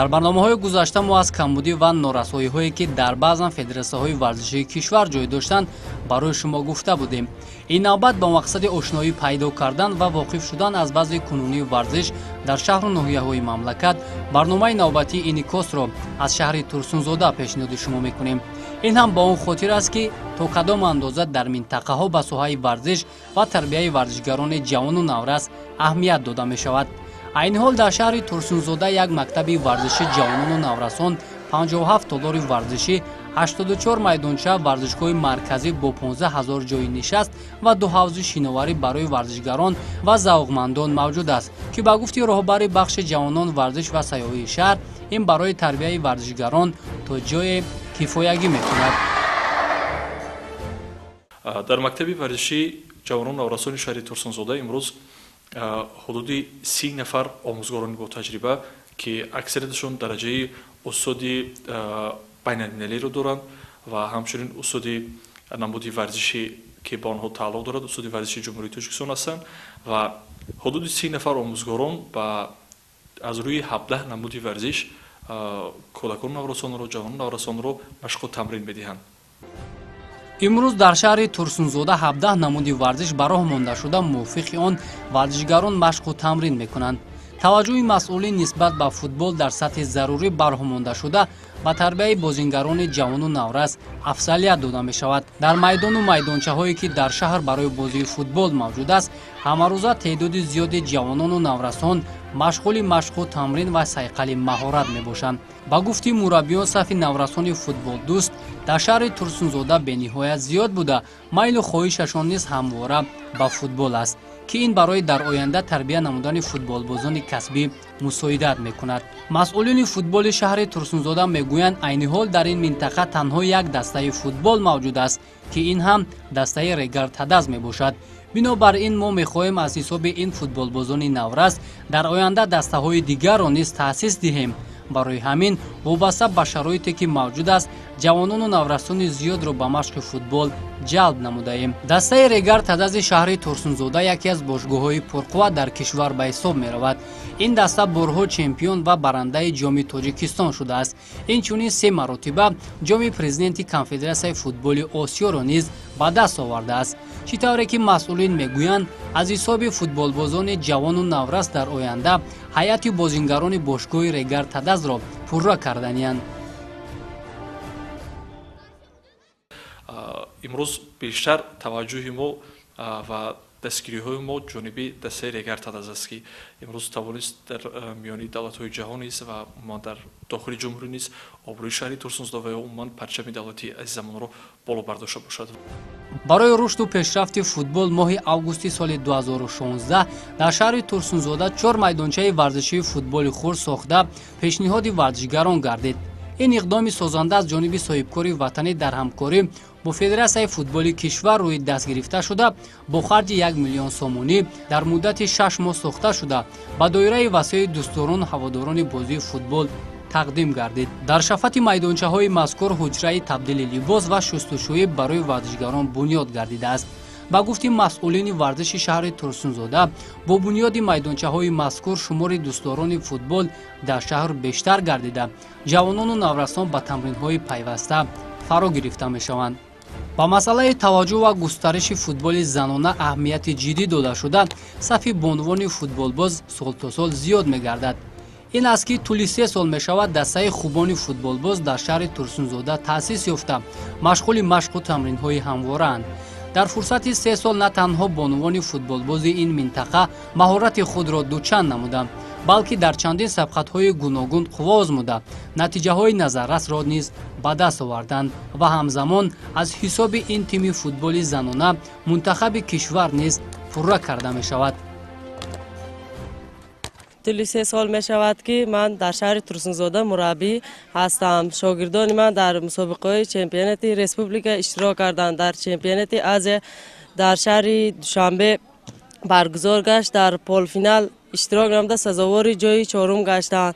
дар барномаҳои гузашта мо аз камбудӣ ва норасоиҳое ки дар баъзан федератсияҳои варзишии кишвар ҷой доштанд барои шумо гуфта будем. ин навбат ба мақсади ошноӣ пайдо кардан ва воқиф шудан аз баъзи кунунии варзиш дар шаҳру ноҳияҳои мамлакат барномаи навбатии инъикосро аз шаҳри Турсунзода пешниҳоди шумо мекунем. ин ҳам ба он хотир аст ки то кадом андоза дар минтақаҳо ба соҳаи варзиш ва тарбияи варзишгарони ҷавону наврас аҳамият дода мешавад. айни ҳол дар шаҳри Турсунзода як мактаби варзиши ҷавонону наврасон, 57 толори варзишӣ, 84 майдонча варзишгоҳи марказӣ бо 15 000 ҷои нишаст ва 2 ҳавзи шиноварӣ барои варзишгарон ва завқмандон мавҷуд аст, ки ба гуфти роҳбари бахши ҷавонон варзиш ва сайёҳии шаҳр, ин барои тарбияи варзишгарон то ҷое кифоягӣ мекунад. дар мактаби варзиши ҷавонону наврасони шаҳри Турсунзода имрӯз ҳудуди 30 нафар омӯзгорони бо таҷриба, ки аксарияташон дараҷаи устоди байналмилалиро доранд ва ҳамчунин устоди намуди варзиши ки ба онҳо тааллуқ дорад, устоди варзиши ҷумҳурии Тоҷикистон ҳастанд ва ҳудуди 30 нафар омӯзгорон аз рӯи 17 намуди варзиш кӯдакону наврасонро, ҷавону наврасонро машқу тамрин медиҳанд. имрӯз дар шаҳри Турсунзода 17 намуди варзиш ба роҳ мондашуда мувофиқи он варзишгарон машқу тамрин мекунанд. таваҷҷӯҳи масъулин нисбат ба футбол дар сатҳи зарурӣ ба роҳ мондашуда ба тарбияи бозингарони ҷавону наврас афзалият дода мешавад. дар майдону майдончаҳое ки дар шаҳр барои бозии футбол мавҷуд аст, ҳамарӯза теъдоди зиёди ҷавонону наврасон машғули машқу тамрин ва сайқали маҳорат мебошанд. ба гуфти мураббиён сафи наврасони футболдӯст дар шаҳри Турсунзода бениҳоят зиёд буда майлу хоҳишашон низ ҳамвора ба футбол аст, ки ин барои дар оянда тарбия намудани футболбозони касбӣ мусоидат мекунад. масъулини футболи шаҳри Турсунзода мегӯянд айни ҳол дар ин минтақа танҳо як дастаи футбол мавҷуд аст, ки ин ҳам дастаи Регар Тадаз мебошад. бинобар ин мо мехоҳем аз ҳисоби ин футболбозони наврас дар оянда дастаҳои дигарро низ таъсис диҳем. барои ҳамин вобаста ба шароите ки мавҷуд аст ҷавонону наврасони зиёдро ба машқи футбол ҷалб намудаем. дастаи Регар Тадази шаҳри Турсунзода яке аз бошгоҳҳои пурқувват дар кишвар ба ҳисоб меравад. ин даста борҳо чемпион ва барандаи ҷоми Тоҷикистон шудааст. инчунин 3 маротиба ҷоми президенти конфедератсияи футболи Осиёро низ ба даст овардааст. чӣ тавре ки масъулин мегӯянд аз ҳисоби футболбозони ҷавону наврас дар оянда ҳайати бозингарони бошгоҳи Регар Тадазро пурра карданиянд. имрӯз бештар таваҷҷӯҳи мо ва дастгириҳои мо ҷониби дастаи Регар Тадаз аст, ки имрӯз тавонист дар миёни давлатҳои ҷаҳон низ ва умуман дар дохили ҷумҳурӣ низ обрӯи шаҳри Турсунзода ва умуман парчами давлати азизамонро боло бардошта бошад. барои рушду пешрафти футбол моҳи августи соли 2016 дар шаҳри Турсунзода 4 майдончаи варзишии футболи хурд сохта пешниҳоди варзишгарон гардид. ин иқдоми созанда аз ҷониби соҳибкори ватанӣ дар ҳамкорӣ бо федератсияи футболи кишвар рӯи даст гирифта шуда бо харҷи 1 миллион сомонӣ дар муддати 6 моҳ сохта шуда ба доираи васеъи дӯстдорону ҳаводорони бозии футбол тақдим гардид. дар шафати майдончаҳои мазкур ҳуҷраи табдили либос ва шустушӯӣ барои варзишгарон бунёд гардидааст. ба гуфти масъулини варзиши шаҳри Турсунзода бо бунёди майдончаҳои мазкур шумори дӯстдорони футбол дар шаҳр бештар гардида ҷавонону наврасон ба тамринҳои пайваста фаро гирифта мешаванд. ба масъалаи таваҷҷӯҳ ва густариши футболи занона аҳамияти ҷиддӣ дода шуда сафи бонувони футболбоз солтосол зиёд мегардад. ин аст ки тӯли 3 сол мешавад дастаи хубони футболбоз дар шаҳри Турсунзода таъсис ёфта машғули машқу тамринҳои ҳамвораанд. дар фурсати 3 сол на танҳо бонувони футболбози ин минтақа маҳорати худро дучанд намуданд, балки дар чандин сабқатҳои гуногун қувво озмуда натиҷаҳои назаррасро низ ба даст оварданд ва ҳамзамон аз ҳисоби ин тими футболи занона мунтахаби кишвар низ пурра карда мешавад. тӯли 3 сол мешавад ки ман дар шаҳри Турсунзода мураббӣ ҳастам. шогирдони ман дар мусобиқаҳои чемпионати республика иштирок карданд. дар чемпионати Азия дар шаҳри Душанбе баргузор гашт. дар полфинал иштирок намуда сазовори ҷои 4 гаштанд.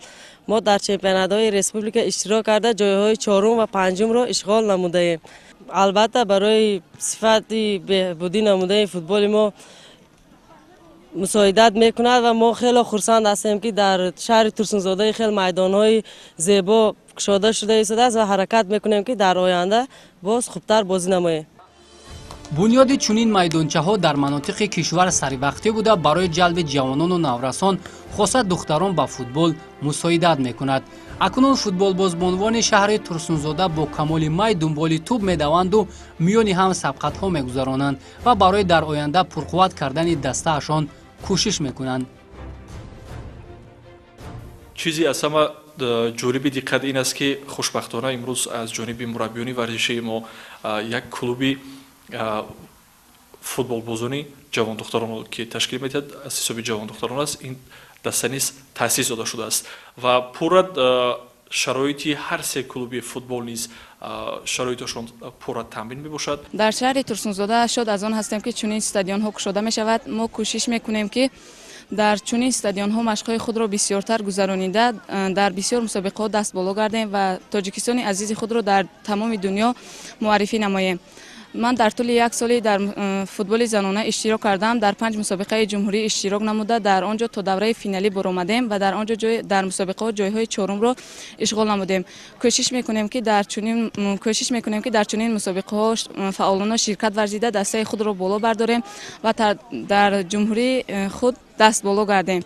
мо дар чемпионатҳои республика иштирок карда ҷойҳои 4 ва 5-ро ишғол намудаем. албатта барои сифати беҳбудӣ намудаи футболи мо مساعدت میکند و ما خیلی خرسند هستیم که در شهر ترسونزاده خیلی میدانهای زیبا کشاده شده است و حرکت میکنیم که در آینده باز خوبتر بازی نماییم. бунёди чунин майдончаҳо дар манотиқи кишвар саривақтӣ буда барои ҷалби ҷавонону наврасон хоса духтарон ба футбол мусоидат мекунад. акнун футболбозбонвони шаҳри турсунзода бо камоли май дунболи тӯб медаванду миёни ҳам сабқатҳо мегузаронанд ва барои дар оянда пурқувват кардани дастаашон кӯшиш мекунанд. чизи аз ҳама ҷолиби диққат ин аст ки хушбахтона имрӯз аз ҷониби мураббиёни варзишии мо як клуби футболбозони ҷавондухтаронро ки ташкил медиҳад аз ҳисоби ҷавондухтарон аст, ин даста низ таъсис дода шудааст ва пурра шароити ҳар се клуби футбол низ шароиташон пурра таъмин мебошад. дар шаҳри турсунзода шод аз он ҳастем ки чунин стадионҳо кушода мешавад. мо кӯшиш мекунем ки дар чунин стадионҳо машқҳои худро бисёртар гузаронида дар бисёр мусобиқаҳо даст боло гардем ва тоҷикистони азизи худро дар тамоми дунё муаррифӣ намоем. ман дар тӯли як соли дар футболи занона иштирок кардам. дар 5 мусобиқаи ҷумҳурӣ иштирок намуда дар он ҷо то давраи финалӣ баромадем ва дар он ҷо дар мусобиқаҳо ҷойҳои чорумро ишғол намудем. кӯшиш мекунем ки дар чунин мусобиқаҳо фаъолона ширкат варзида дастаи худро боло бардорем ва дар ҷумҳурии худ даст боло гардем.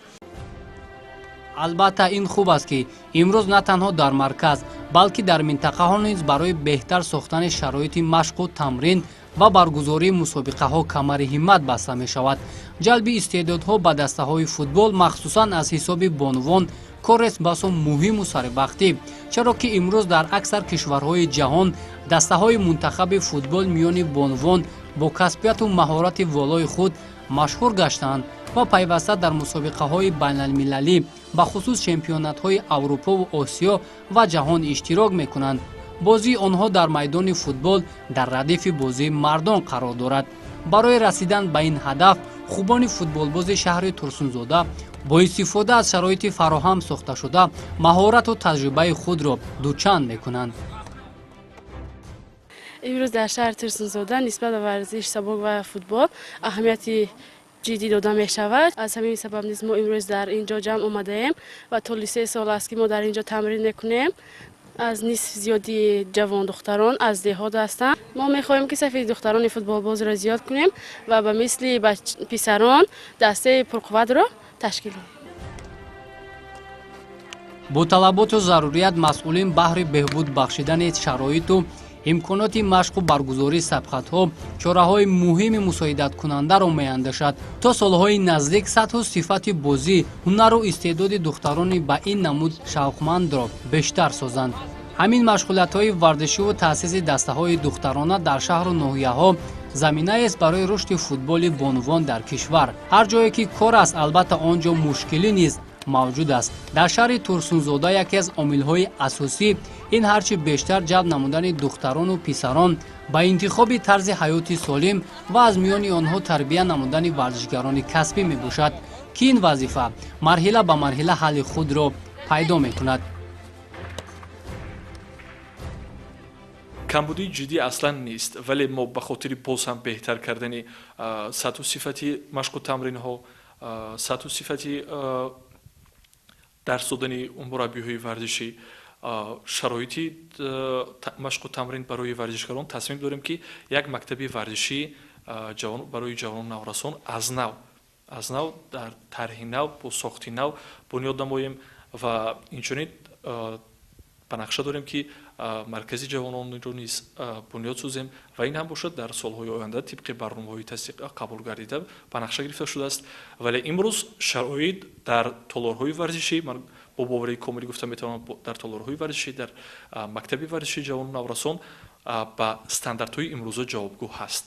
албатта ин хуб аст ки имрӯз на танҳо дар марказ балки дар минтақаҳо низ барои беҳтар сохтани шароити машқу тамрин ва баргузории мусобиқаҳо камари ҳиммат баста мешавад. ҷалби истеъдодҳо ба дастаҳои футбол махсусан аз ҳисоби бонувон корест басо муҳиму саривақтӣ, чаро ки имрӯз дар аксар кишварҳои ҷаҳон дастаҳои мунтахаби футбол миёни бонувон бо касбияту маҳорати волои худ машҳур гаштаанд ва пайваста дар мусобиқаҳои байналмилалӣ ба хусус чемпионатҳои аврупову осиё ва ҷаҳон иштирок мекунанд. бозии онҳо дар майдони футбол дар радифи бозии мардон қарор дорад. барои расидан ба ин ҳадаф хубони футболбози шаҳри турсунзода бо истифода аз шароити фароҳам сохташуда маҳорату таҷрибаи худро дучанд мекунанд. имрӯз дар шаҳри турсунзода нисбат ба варзиш сабук ва футбол аҳамияти ҷиддӣ дода мешавад. аз ҳамин сабаб низ мо имрӯз дар ин ҷо ҷамъ омадаем ва толи 3 сол аст ки мо дар ин ҷо тамрин мекунем. аз нисф зиёди ҷавондухтарон аз деҳот ҳастанд. мо мехоҳем ки сафи духтарони футболбозро зиёд кунем ва ба мисли ба писарон дастаи пурқувватро ташкил кунем. бо талаботу зарурият масъулин баҳри беҳбуд бахшидани шароиту имконоти машқу баргузории сабқатҳо чораҳои муҳими мусоидаткунандаро меандешад то солҳои наздик сатҳу сифати бозӣ ҳунару истеъдоди духтарони ба ин намуд шавқмандро бештар созанд. ҳамин машғулиятҳои варзишиву таъсиси дастаҳои духтарона дар шаҳру ноҳияҳо заминаест барои рушди футболи бонувон дар кишвар. ҳар ҷое ки кор аст, албатта он ҷо мушкилӣ низ мавҷуд аст. дар шаҳри турсунзода яке аз омилҳои асосӣ ин ҳарчи бештар ҷалб намудани духтарону писарон ба интихоби тарзи ҳаёти солим ва аз миёни онҳо тарбия намудани варзишгарони касбӣ мебошад ки ин вазифа марҳила ба марҳила ҳалли худро пайдо мекунад. камбудии ҷиддӣ аслан нест, вале мо ба хотири боз ҳам беҳтар кардани сатҳу сифати машқу тамринҳо, сатҳу сифати дарс додани мураббиҳои варзишӣ, шароити машқу тамрин барои варзишгарон тасмим дорем ки як мактаби варзишӣ барои ҷавонону наврасон аз нав дар тарҳи нав бо сохти нав бунёд намоем ва инчунин ба нақша дорем ки маркази ҷавононро низ бунёд созем ва ин ҳам бошад дар солҳои оянда тибқи барномаҳои тасдиқ қабул гардида ба нақша гирифта шудааст. вале имрӯз шароит дар толорҳои варзишӣ, ман бо боварии комилӣ гуфта метавонам, дар толорҳои варзишӣ, дар мактаби варзишии ҷавону наврасон ба стандартҳои имрӯза ҷавобгӯ ҳаст.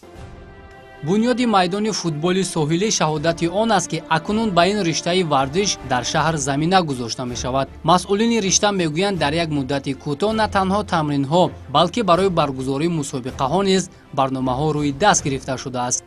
бунёди майдони футболи соҳилӣ шаҳодати он аст ки акнун ба ин риштаи варзиш дар шаҳр замина гузошта мешавад. масъулини ришта мегӯянд дар як муддати кӯтоҳ на танҳо тамринҳо, балки барои баргузории мусобиқаҳо низ барномаҳо рӯи даст гирифта шудааст.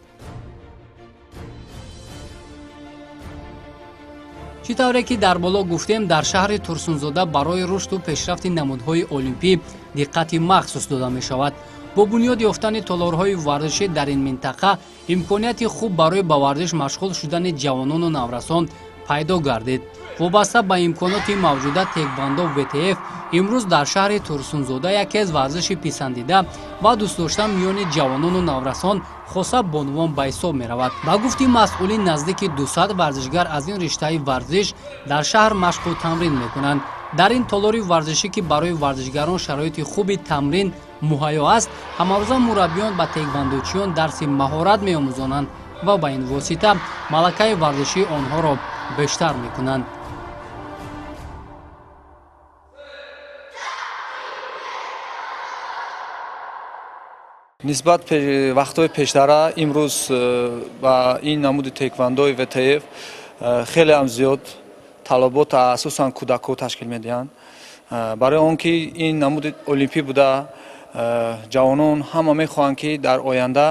чӣ тавре ки дар боло гуфтем, дар шаҳри турсунзода барои рушду пешрафти намудҳои олимпӣ диққати махсус дода мешавад. бо бунёд ёфтани толорҳои варзишӣ дар ин минтақа имконияти хуб барои ба варзиш машғул шудани ҷавонону наврасон пайдо гардид. вобаста ба имконоти мавҷуда теквондо ВТФ имрӯз дар шаҳри Турсунзода яке аз варзиши писандида ва дӯстдошта миёни ҷавонону наврасон хоса бонувон ба ҳисоб меравад. ба гуфти масъулин наздики 200 варзишгар аз ин риштаи варзиш дар шаҳр машқу тамрин мекунанд. дар ин толори варзишӣ ки барои варзишгарон шароити хуби тамрин муҳайё аст, ҳамарӯза мураббиён ба теквондочиён дарси маҳорат меомӯзонанд ва ба ин восита малакаи варзишии онҳоро бештар мекунанд. нисбат вақтҳои пештара имрӯз ба ин намуди теквондои ВТФ хеле ҳам зиёд талабот асосан кӯдакҳо ташкил медиҳанд. барои он ки ин намуди олимпӣ буда ҷавонон ҳама мехоҳанд ки дар оянда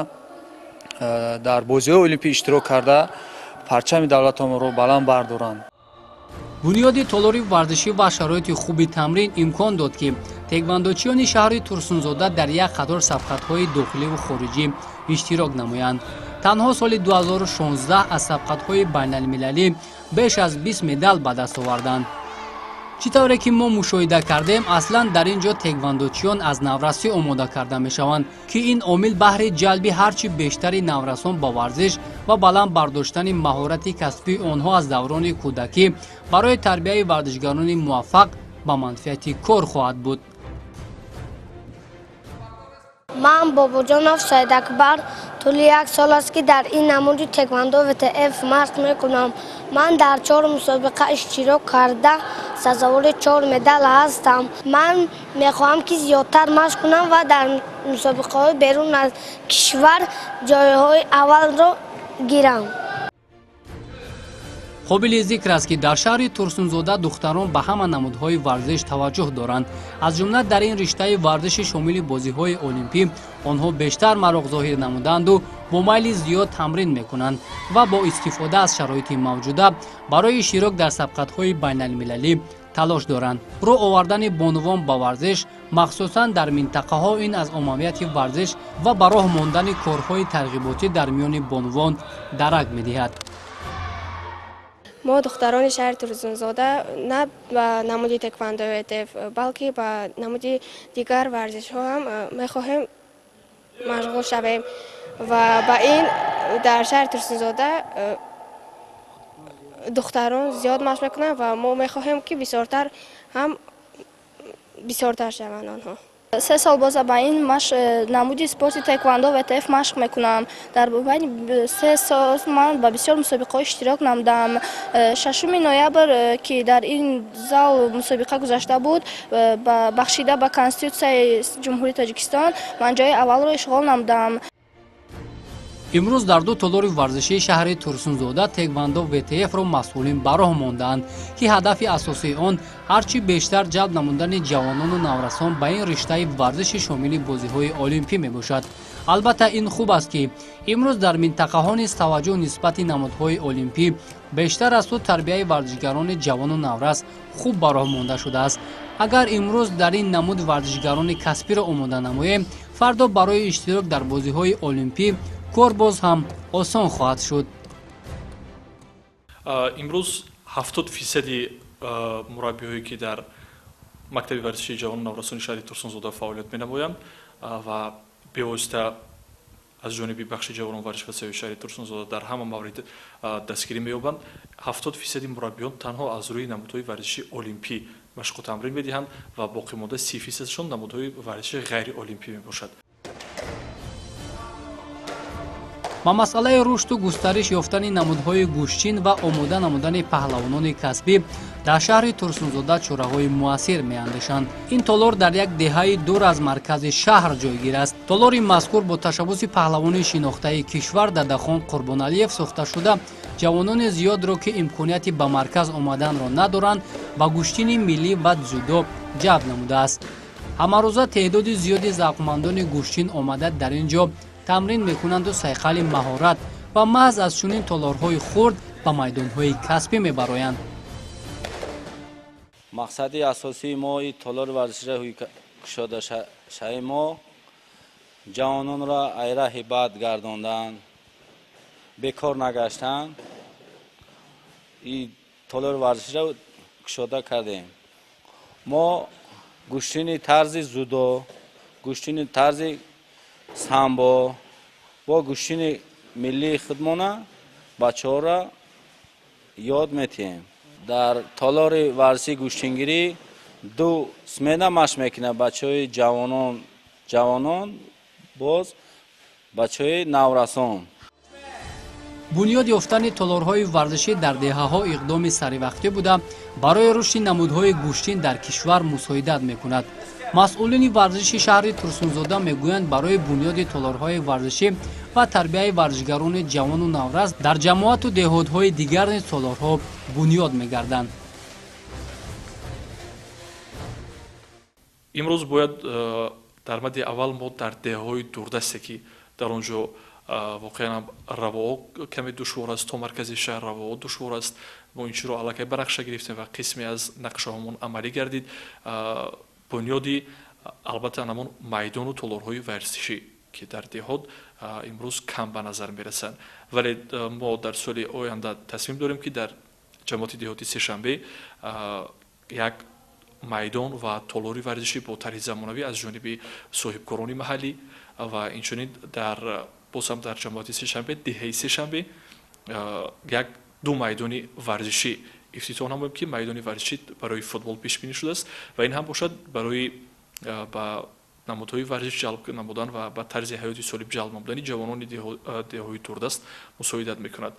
дар бозиҳои олимпӣ иштирок карда парчами давлатонро баланд бардоранд. бунёди толори варзишӣ ва шароити хуби тамрин имкон дод ки теквондочиёни шаҳри Турсунзода дар як қатор сабқатҳои дохиливу хориҷӣ иштирок намоянд. танҳо соли 2016 аз сабқатҳои байналмилалӣ беш аз 20 медал ба даст оварданд. чӣ тавре ки мо мушоҳида кардем, аслан дар ин ҷо теквондочиён аз наврасӣ омода карда мешаванд ки ин омил баҳри ҷалби ҳарчи бештари наврасон ба варзиш ва баланд бардоштани маҳорати касбии онҳо аз даврони кӯдакӣ барои тарбияи варзишгарони муваффақ ба манфиати кор хоҳад буд. ман бобоҷонов Саидакбар тӯли 1 сол аст ки дар ин намуди теквондо ВТФ машқ мекунам. ман дар 4 мусобиқа иштирок карда сазовори 4 медал ҳастам. ман мехоҳам ки зиёдтар машқ кунам ва дар мусобиқаҳои берун аз кишвар ҷойҳои аввалро гирам. қобили зикр аст ки дар шаҳри Турсунзода духтарон ба ҳама намудҳои варзиш таваҷҷӯҳ доранд. аз ҷумла дар ин риштаи варзиши шомили бозиҳои олимпӣ онҳо бештар мароғ зоҳир намуданду бо майли зиёд тамрин мекунанд ва бо истифода аз шароити мавҷуда барои иштирок дар сабқатҳои байналмилалӣ талош доранд. роҳ овардани бонувон ба варзиш махсусан дар минтақаҳо ин аз оммавияти варзиш ва ба роҳ мондани корҳои тарғиботӣ дар миёни бонувон дарак медиҳад. мо духтарони шаҳри Турсунзода на ба намуди теквондо ВТФ балки ба намуди дигар варзишҳо ҳам мехоҳем машғул шавем ва ба ин дар шаҳри Турсунзода духтарон зиёд машқ мекунанд ва мо мехоҳем ки бисёртар шаванд онҳо. 3 сол боза ба ин намуди спорти теквондо ВТФ машқ мекунам. дар байни 3 сол ман ба бисёр мусобиқаҳо иштирок намудам. 6 ноябр ки дар ин зал мусобиқа гузашта буд, бахшида ба Конститутсияи Ҷумҳурии Тоҷикистон, ман ҷои аввалро ишғол намудам. имрӯз дар ду толори варзишии шаҳри Турсунзода теквондо ВТФ-ро масъулин ба роҳ мондаанд ки ҳадафи асосии он ҳарчи бештар ҷалб намудани ҷавонону наврасон ба ин риштаи варзиши шомили бозиҳои олимпӣ мебошад. албатта ин хуб аст ки имрӯз дар минтақаҳо низ таваҷҷӯҳ нисбати намудҳои олимпӣ бештар аз сӯ тарбияи варзишгарони ҷавону наврас хуб ба роҳ монда шудааст. агар имрӯз дар ин намуд варзишгарони касбиро омода намоем, фардо барои иштирок дар бозиҳои олимпӣ кор боз ҳам осон хоҳад шуд. имрӯз 70% мураббиҳое ки дар мактаби варзишии ҷавону наврасони шаҳри Турсунзода фаъолият менамоянд ва бевосита аз ҷониби бахши ҷавонон варзиш ва саёҳи шаҳри Турсунзода дар ҳама маврид дастгирӣ меёбанд. 70% мураббиён танҳо аз рӯи намудҳои варзиши олимпӣ машқу тамрин медиҳанд ва боқимонда 30%шон намудҳои варзиши ғайриолимпӣ мебошад. ба масъалаи рушду густариш ёфтани намудҳои гӯшчин ва омода намудани паҳлавонони касбӣ дар шаҳри Турсунзода чораҳои муассир меандешанд. ин толор дар як деҳаи дур аз маркази шаҳр ҷойгир аст. толори мазкур бо ташаббуси паҳлавони шинохтаи кишвар Дадахон Қурбоналиев сохта шуда ҷавонони зиёдро ки имконияти ба марказ омаданро надоранд ба гӯштини миллӣ ва дзюдо ҷалб намудааст. ҳамарӯза теъдоди зиёди завқмандони гӯшчин омада дар ин ҷо тамрин мекунанду сайқали маҳорат ва маҳз аз чунин толорҳои хурд ба майдонҳои касбӣ мебароянд. мақсади асосии мо ин толори варзиши кушодашаи мо ҷавононро айраҳи бад гардонданд, бекор нгаштанд. толори варзишро кушода кардем. мо гӯштини тарзи зудо, гӯштини тарзи самбо бо гӯштини миллии худмона бачаҳоро ёд метиҳем. дар толори варзиши гӯштингирӣ ду смена машқ мекунад бачаҳои ҷавонон боз бачаҳои наврасон. бунёд ёфтани толорҳои варзишӣ дар деҳаҳо иқдоми саривақтӣ буда барои рушди намудҳои гӯштин дар кишвар мусоидат мекунад. масъулини варзиши шаҳри турсунзода мегӯянд барои бунёди толорҳои варзишӣ ва тарбияи варзишгарони ҷавону наврас дар ҷамоату деҳотҳои дигар низ толорҳо бунёд мегарданд. имрӯз бояд дар мадди аввал мо дар деҳаҳои дурдасте ки дар он ҷо воқеан равоо каме душвор аст, то маркази шаҳр равоо душвор аст. мо инчиро аллакай барахша гирифтем ва қисме аз нақшаҳомон амалӣ гардид. бунёди албатта анамон майдону толорҳои варзишӣ ки дар деҳот имрӯз кам ба назар мерасанд, вале мо дар соли оянда тасмим дорем ки дар ҷамоати деҳоти сешанбе як майдон ва толори варзишӣ бо тарҳи замонавӣ аз ҷониби соҳибкорони маҳаллӣ ва инчунин бозам дар ҷамоати сешанбе деҳаи сешанбе як ду майдони варзишӣ ифтитоҳ намоем ки майдони варзишӣ барои футбол пешбинӣ шудааст ва ин ҳам бошад барои ба намудҳои варзиш ҷалб намудан ва ба тарзи ҳаёти солим ҷалб намудани ҷавонони деҳаҳои дурдаст мусоидат мекунад.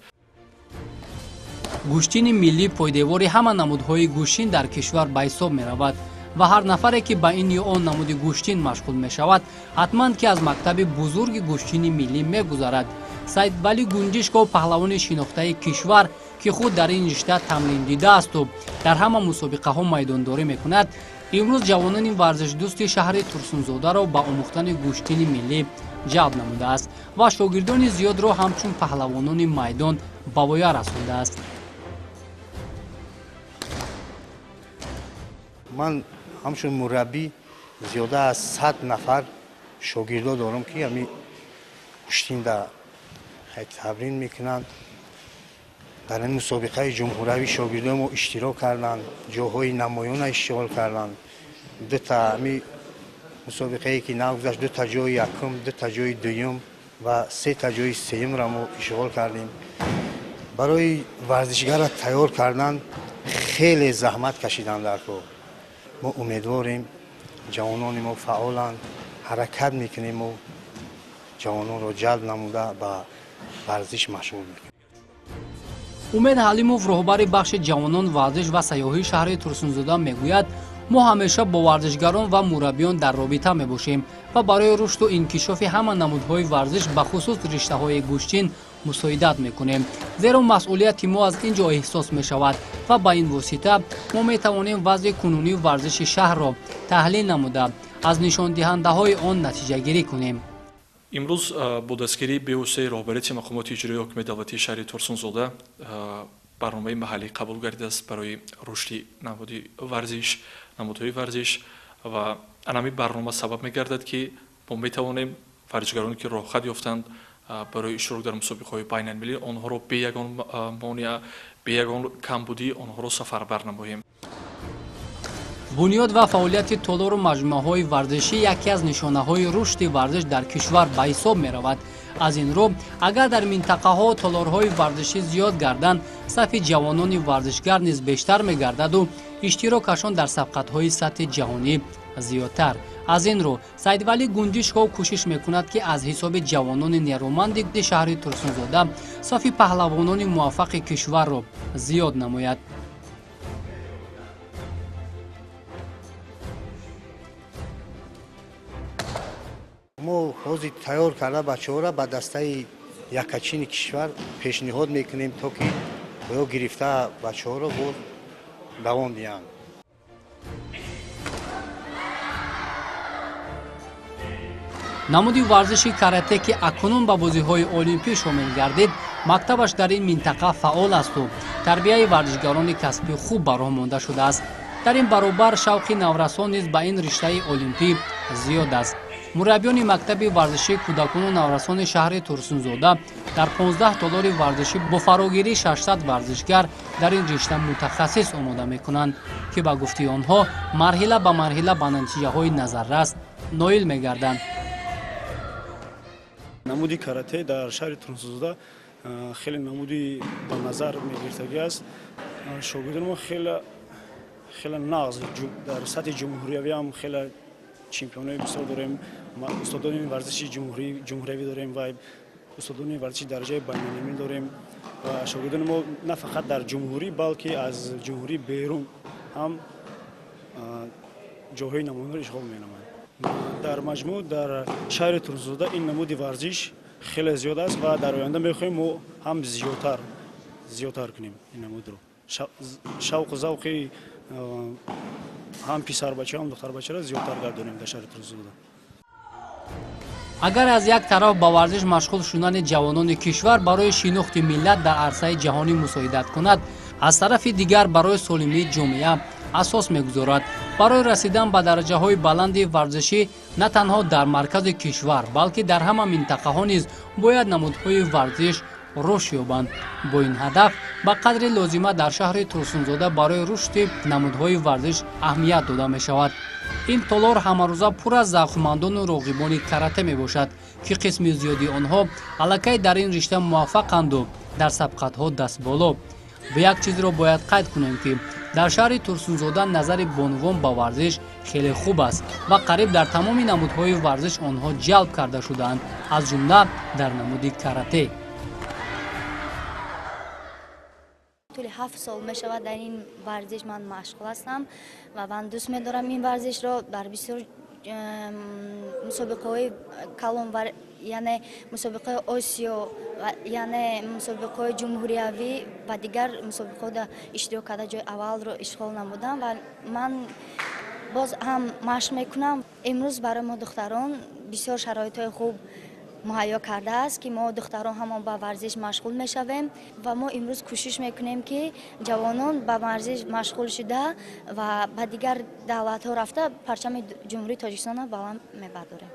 гӯштини миллӣ пойдевори ҳама намудҳои гӯштин дар кишвар ба ҳисоб меравад ва ҳар нафаре ки ба ин ё он намуди гӯштин машғул мешавад ҳатман ки аз мактаби бузурги гӯштини миллӣ мегузарад. саидвали гунҷишков паҳлавони шинохтаи кишвар ки худ дар ин ришта тамрин дидаасту дар ҳама мусобиқаҳо майдондорӣ мекунад, имрӯз ҷавонони варзишдӯсти шаҳри турсунзодаро ба омӯхтани гӯштини миллӣ ҷалб намудааст ва шогирдони зиёдро ҳамчун паҳлавонони майдон ба воя расондааст. ман ҳамчун мураббӣ зиёда аз 100 нафар шогирдо дорам ки ҳами гӯштинда тамрин мекунанд. дар ин мусобиқаи ҷумҳуравӣ шогирдои мо иштирок карданд, ҷоҳои намоёна иштиғол карданд. дута ҳами мусобиқае ки нагузашт, дута ҷои якум, дута ҷои дуюм ва сета ҷои сеюмро мо ишғол кардем. барои варзишгара тайёр кардан хеле заҳмат кашиданд дар кор. мо умедворем ҷавонони мо фаъоланд, ҳаракат мекунем, мо ҷавононро ҷалб намуда ба варзиш машғул мекунем. умед ҳалимов роҳбари бахши ҷавонон варзиш ва сайёҳии шаҳри турсунзода мегӯяд мо ҳамеша бо варзишгарон ва мураббиён дар робита мебошем ва барои рушду инкишофи ҳама намудҳои варзиш ба хусус риштаҳои гӯштин мусоидат мекунем, зеро масъулияти мо аз ин ҷо эҳсос мешавад ва ба ин восита мо метавонем вазъи кунунии варзиши шаҳрро таҳлил намуда аз нишондиҳандаҳои он натиҷагирӣ кунем. имрӯз бо дастгирии беҳусаи роҳбарияти мақомоти иҷроии ҳокимияти давлатии шаҳри турсунзода барномаи маҳаллӣ қабул гардидааст барои рушди намуди варзиш, намудҳои варзиш ва анами барнома сабаб мегардад ки мо метавонем варзишгароне ки роҳхат ёфтанд барои иштирок дар мусобиқаҳои байналмилӣ онҳоро бе ягон монеа, бе ягон камбудӣ онҳоро сафарбар намоем. бунёд ва фаъолияти толору маҷмӯъаҳои варзишӣ яке аз нишонаҳои рушди варзиш дар кишвар ба ҳисоб меравад. аз ин рӯ агар дар минтақаҳо толорҳои варзишӣ зиёд гарданд, сафи ҷавонони варзишгар низ бештар мегардаду иштирокашон дар сабқатҳои сатҳи ҷаҳонӣ зиёдтар. аз ин рӯ саидвали гунҷишков кӯшиш мекунад ки аз ҳисоби ҷавонони нерӯманди шаҳри турсунзода сафи паҳлавонони муваффақи кишварро зиёд намояд. мо ҳозир тайёр карда бачаҳоро ба дастаи якачини кишвар пешниҳод мекунем, то ки боё гирифта бачаҳоро боз давом диҳанд. намуди варзиши карате ки акнун ба бозиҳои олимпӣ шомил гардид, мактабаш дар ин минтақа фаъол асту тарбияи варзишгарони касбӣ хуб ба роҳ монда шудааст. дар ин баробар шавқи наврасон низ ба ин риштаи олимпӣ зиёд аст. мураббиёни мактаби варзишии кӯдакону наврасони шаҳри турсунзода дар 15 толори варзишӣ бо фарогирии 600 варзишгар дар ин ришта мутахассис омода мекунанд ки ба гуфти онҳо марҳила ба марҳила ба натиҷаҳои назаррас ноил мегарданд. намуди карате дар шаҳри турсунзода хеле намуди ба назар мегиртагӣ аст. шогирдони мо хеле нағз дар сатҳи ҷумҳуриявӣ ҳам хеле чемпионои бисёр дорем. устодони варзиши ҷумҳуриявӣ дорем ва устодони варзиши дараҷаи байналмилалӣ дорем. ва шогирдони мо на фақат дар ҷумҳурӣ балки аз ҷумҳурӣ берун ҳам ҷойҳои намоёнро ишғол менаманд. дар маҷмӯъ дар шаҳри турсунзода ин намуди варзиш хеле зиёд аст ва дар оянда мехоҳем мо ҳам зиёдтар кунем ин намудро. шавқу завқи ҳам писарбача ҳам духтарбачаро зиёдтар гардонем дар шаҳри турсунзода. агар аз як тараф ба варзиш машғул шудани ҷавонони кишвар барои шинохти миллат дар арсаи ҷаҳонӣ мусоидат кунад, аз тарафи дигар барои солимии ҷомеа асос мегузорад. барои расидан ба дараҷаҳои баланди варзишӣ на танҳо дар маркази кишвар, балки дар ҳама минтақаҳо низ бояд намудҳои варзиш рушд ёбанд. бо ин ҳадаф ба қадри лозима дар шаҳри турсунзода барои рушди намудҳои варзиш аҳамият дода мешавад. ин толор ҳамарӯза пур аз завқмандону роғибони карате мебошад ки қисми зиёди онҳо аллакай дар ин ришта муваффақанду дар сабқатҳо дастболо. ва як чизро бояд қайд кунем ки дар шаҳри турсунзода назари бонувон ба варзиш хеле хуб аст ва қариб дар тамоми намудҳои варзиш онҳо ҷалб карда шудаанд, аз ҷумла дар намуди карате. طول 7 سال میشود در این ورزش من مشغول هستم و من دوست می‌دارم این ورزش را در بسیار مسابقه‌های کلان یعنی مسابقه آسیا یعنی مسابقه جمهوریوی و دیگر مسابقه‌ها در اشتراک کرده جای اول رو اشغال نمودم و من باز هم مشق میکنم. امروز برای ما دختران بسیار شرایط خوب مهیا کرده است که ما دختران هم با ورزش مشغول میشویم و ما امروز کوشش میکنیم که جوانان با ورزش مشغول شده و به دیگر دولت ها رفته پرچم جمهوری تاجیکستان را بلند میبرداریم.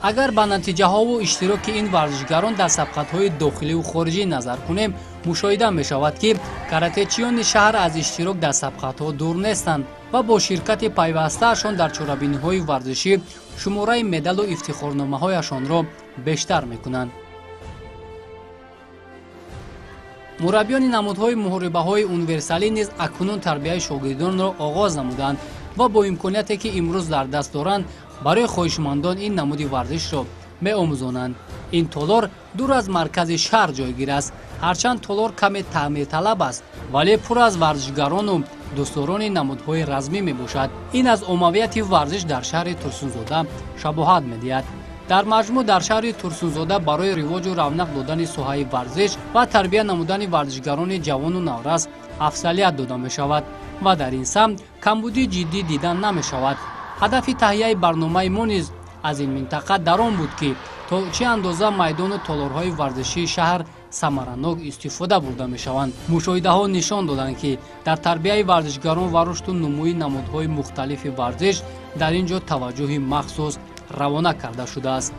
агар ба натиҷаҳову иштироки ин варзишгарон дар сабқатҳои дохиливу хориҷӣ назар кунем, мушоҳида мешавад ки каратечиёни шаҳр аз иштирок дар сабқатҳо дур нестанд ва бо ширкати пайвастаашон дар чорабиниҳои варзишӣ шумораи медалу ифтихорномаҳояшонро бештар мекунанд. мураббиёни намудҳои муҳорибаҳои универсалӣ низ акнун тарбияи шогирдонро оғоз намуданд ва бо имконияте ки имрӯз дар даст доранд барои хоҳишмандон ин намуди варзишро меомӯзонанд. ин толор дур аз маркази шаҳр ҷойгир аст. ҳарчанд толор каме таъмирталаб аст, вале пур аз варзишгарону дӯстдорони намудҳои размӣ мебошад. ин аз оммавияти варзиш дар шаҳри турсунзода шабоҳат медиҳад. дар маҷмӯъ дар шаҳри турсунзода барои ривоҷу равнақ додани соҳаи варзиш ва тарбия намудани варзишгарони ҷавону наврас афзалият дода мешавад ва дар ин самт камбудии ҷиддӣ дидан намешавад. ҳадафи таҳияи барномаи мо низ аз ин минтақа дар он буд ки то чӣ андоза майдону толорҳои варзишии шаҳр самаранок истифода бурда мешаванд. мушоҳидаҳо нишон доданд ки дар тарбияи варзишгарон ва рушду нумӯи намудҳои мухталифи варзиш дар ин ҷо таваҷҷӯҳи махсус равона карда шудааст.